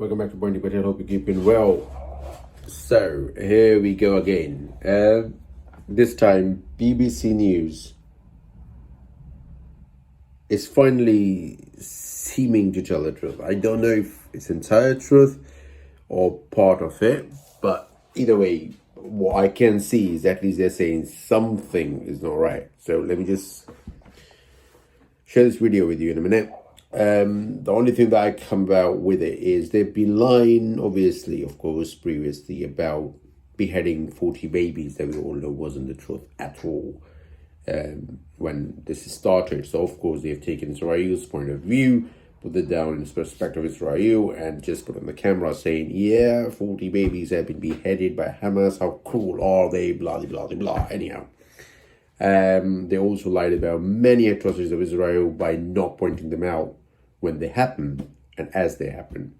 Welcome back to Pointing But I hope you're keeping well. So, here we go again. This time, BBC News is finally seeming to tell the truth. I don't know if it's entire truth or part of it, but either way, what I can see is at least they're saying something is not right. So, let me just share this video with you in a minute. The only thing that I come about with it is they've been lying, obviously, of course, previously about beheading 40 babies that we all know wasn't the truth at all when this started. So, of course, they've taken Israel's point of view, put it down in the perspective of Israel, and just put on the camera saying, yeah, 40 babies have been beheaded by Hamas. How cruel are they? Blah, blah, blah, blah. Anyhow. They also lied about many atrocities of Israel by not pointing them out when they happen and as they happen.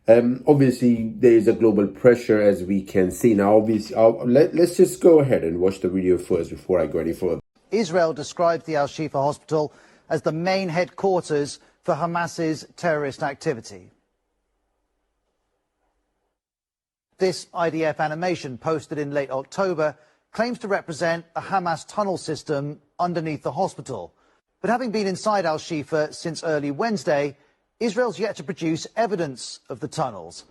Obviously, there is a global pressure, as we can see now. Obviously, let's just go ahead and watch the video first before I go any further. Israel described the Al-Shifa hospital as the main headquarters for Hamas's terrorist activity. This IDF animation, posted in late October, claims to represent a Hamas tunnel system underneath the hospital. But having been inside Al-Shifa since early Wednesday, Israel's yet to produce evidence of the tunnels.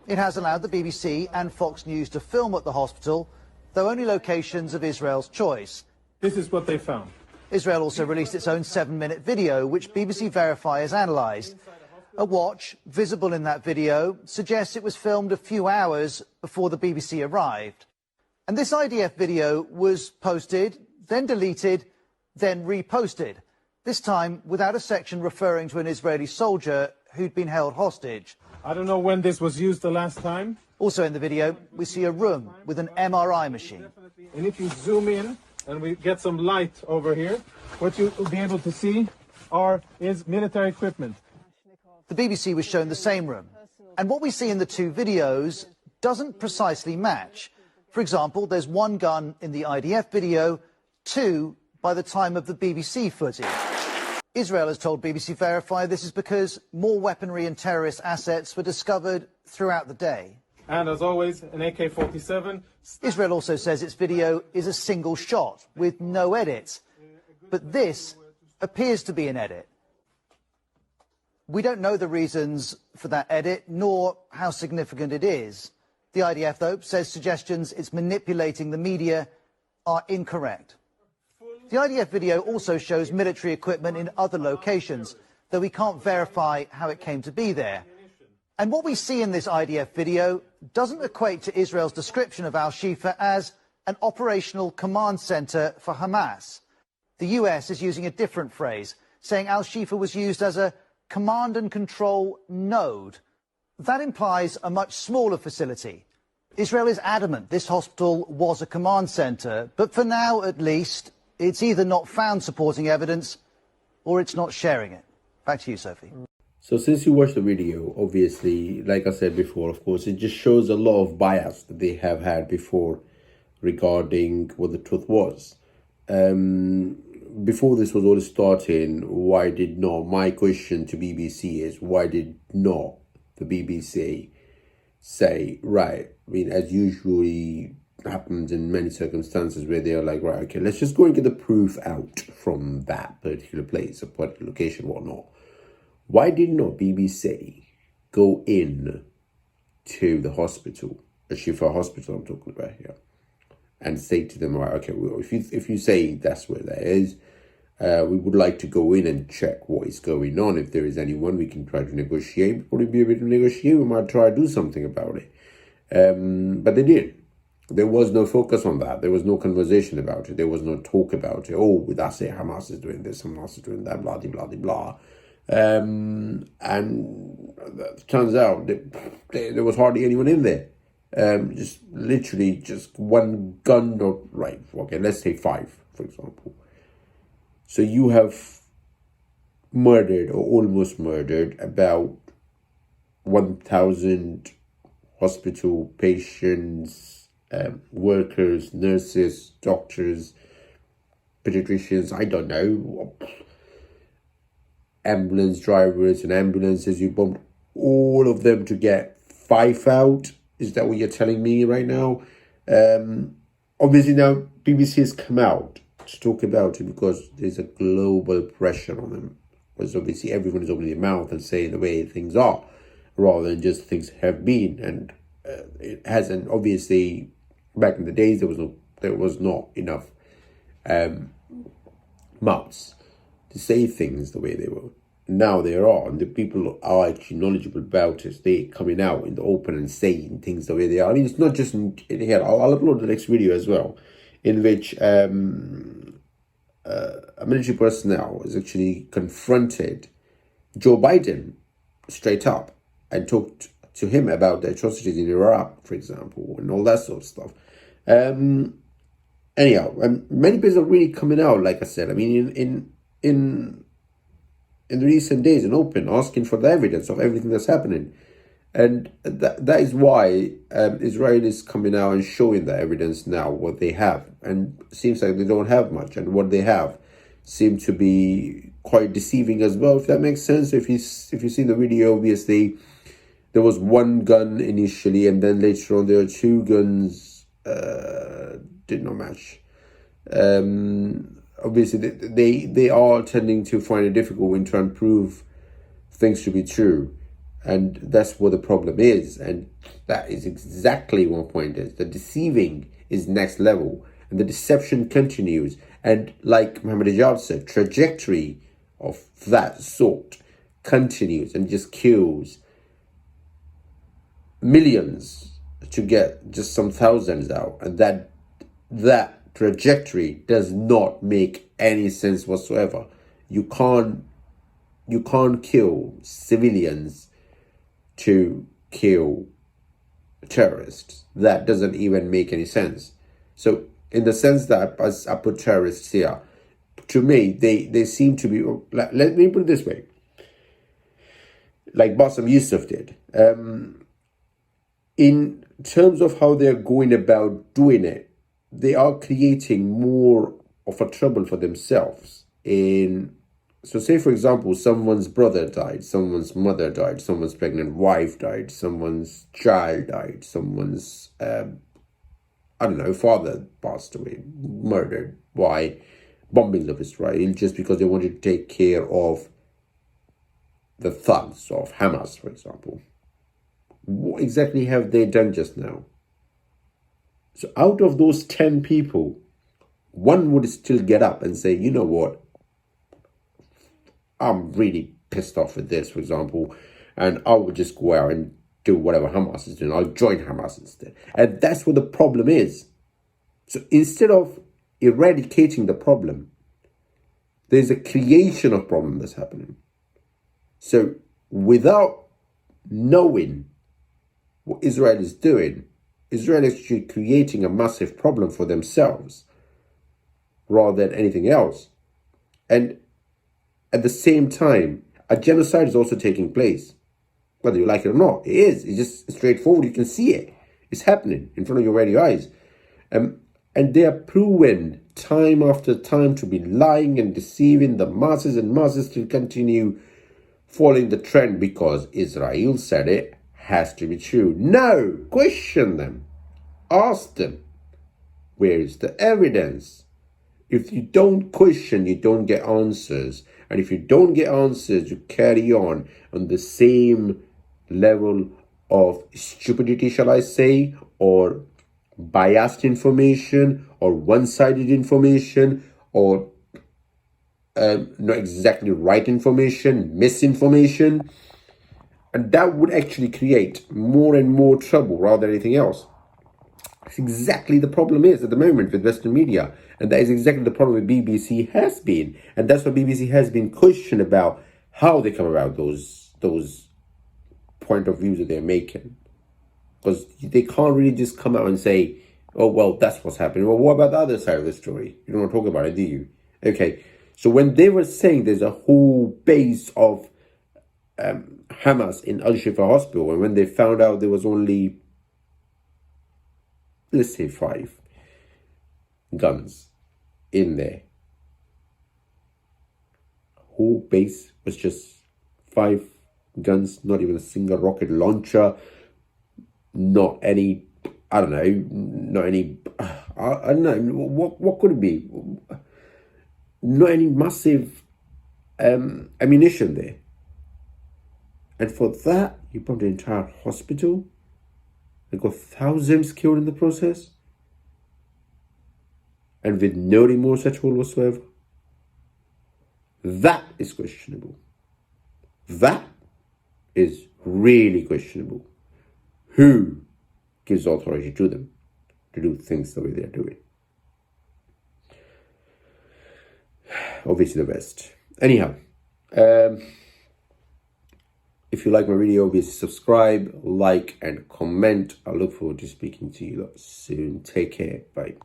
It has allowed the BBC and Fox News to film at the hospital, though only locations of Israel's choice. This is what they found. Israel also released its own 7-minute video, which BBC Verify has analysed. A watch, visible in that video, suggests it was filmed a few hours before the BBC arrived. And this IDF video was posted, then deleted, then reposted, this time without a section referring to an Israeli soldier who'd been held hostage. I don't know when this was used the last time. Also in the video, we see a room with an MRI machine. And if you zoom in and we get some light over here, what you'll be able to see is military equipment. The BBC was shown the same room. And what we see in the two videos doesn't precisely match. For example, there's one gun in the IDF video, two by the time of the BBC footage. Israel has told BBC Verify this is because more weaponry and terrorist assets were discovered throughout the day. And as always, an AK-47. Israel also says its video is a single shot with no edits. But this appears to be an edit. We don't know the reasons for that edit, nor how significant it is. The IDF, though, says suggestions it's manipulating the media are incorrect. The IDF video also shows military equipment in other locations, though we can't verify how it came to be there. And what we see in this IDF video doesn't equate to Israel's description of Al-Shifa as an operational command center for Hamas. The US is using a different phrase, saying Al-Shifa was used as a command and control node. That implies a much smaller facility. Israel is adamant this hospital was a command center, but for now, at least, it's either not found supporting evidence or it's not sharing it. Back to you, Sophie. So since you watched the video, obviously, like I said before, of course, it just shows a lot of bias that they have had before regarding what the truth was. Before this was all starting, why did not, my question to BBC is, why did not the BBC say, right, I mean, as usually happens in many circumstances where they are like, right, okay, let's just go and get the proof out from that particular place, a particular location, whatnot. Why did not BBC go in to the hospital, the Shifa hospital I'm talking about here, and say to them, right, okay, well, if you say that's where that is, we would like to go in and check what is going on. If there is anyone, we can try to negotiate. Probably be able to negotiate. We might try to do something about it. But they did. There was no focus on that. There was no conversation about it. There was no talk about it. Oh, that's it. Hamas is doing this. Hamas is doing that. Blah, blah, blah, blah. And it turns out that there was hardly anyone in there. Just literally just one gun or right. Okay, let's say 5, for example. So you have murdered or almost murdered about 1,000 hospital patients, workers, nurses, doctors, pediatricians, I don't know, ambulance drivers and ambulances. You bombed all of them to get 5 out. Is that what you're telling me right now? Obviously now BBC has come out to talk about it because there's a global pressure on them. Because obviously everyone is opening their mouth and saying the way things are, rather than just things have been. And it hasn't. Obviously, back in the days there was not enough mouths to say things the way they were. Now there are, and the people are actually knowledgeable about it. They coming out in the open and saying things the way they are. I mean, it's not just in here. I'll upload the next video as well, in which a military personnel has actually confronted Joe Biden straight up and talked to him about the atrocities in Iraq, for example, and all that sort of stuff. Anyhow, many people are really coming out, like I said. I mean, in the recent days, in open, asking for the evidence of everything that's happening. And that is why Israel is coming out and showing the evidence now, what they have. And it seems like they don't have much. And what they have seem to be quite deceiving as well, if that makes sense. If you see the video, obviously, there was one gun initially, and then later on there are 2 guns did not match. Obviously, they are tending to find it difficult when trying to prove things to be true. And that's what the problem is. And that is exactly what my point is. The deceiving is next level. And the deception continues. And like Mohammed Hijab said, trajectory of that sort continues and just kills millions to get just some thousands out. And that trajectory does not make any sense whatsoever. You can't kill civilians to kill terrorists. That doesn't even make any sense. So in the sense that, as I put terrorists here, to me, they seem to be, let me put it this way, like Bassem Youssef did. In terms of how they're going about doing it, they are creating more of a trouble for themselves. So say, for example, someone's brother died, someone's mother died, someone's pregnant wife died, someone's child died, someone's, father passed away, murdered by bombings of Israel, just because they wanted to take care of the thugs of Hamas, for example. What exactly have they done just now? So out of those 10 people, one would still get up and say, you know what, I'm really pissed off with this, for example, and I would just go out and do whatever Hamas is doing. I'll join Hamas instead. And that's what the problem is. So instead of eradicating the problem, there's a creation of problem that's happening. So without knowing what Israel is doing, Israel is actually creating a massive problem for themselves rather than anything else. And at the same time, a genocide is also taking place. Whether you like it or not, it is. It's just straightforward. You can see it. It's happening in front of your very eyes. And they are proven time after time to be lying and deceiving the masses, and masses to continue following the trend because Israel said it has to be true. No, question them. Ask them. Where is the evidence? If you don't question, you don't get answers. And if you don't get answers, you carry on the same level of stupidity, shall I say, or biased information, or one-sided information, or not exactly right information, misinformation. And that would actually create more and more trouble rather than anything else. That's exactly the problem is at the moment with Western media. And that is exactly the problem with BBC has been. And that's what BBC has been questioned about, how they come about those point of views that they're making. Because they can't really just come out and say, oh, well, that's what's happening. Well, what about the other side of the story? You don't want to talk about it, do you? Okay. So when they were saying there's a whole base of Hamas in Al-Shifa hospital, and when they found out there was only, let's say, 5 guns in there, whole base was just 5 guns, not even a single rocket launcher, not any, I don't know, not any, I don't know, what could it be? Not any massive ammunition there. And for that, you bombed the entire hospital and got thousands killed in the process, and with no remorse at all whatsoever. That is questionable. That is really questionable. Who gives authority to them to do things the way they're doing? Obviously the West. Anyhow, if you like my video, obviously subscribe, like, and comment. I look forward to speaking to you lot soon. Take care. Bye.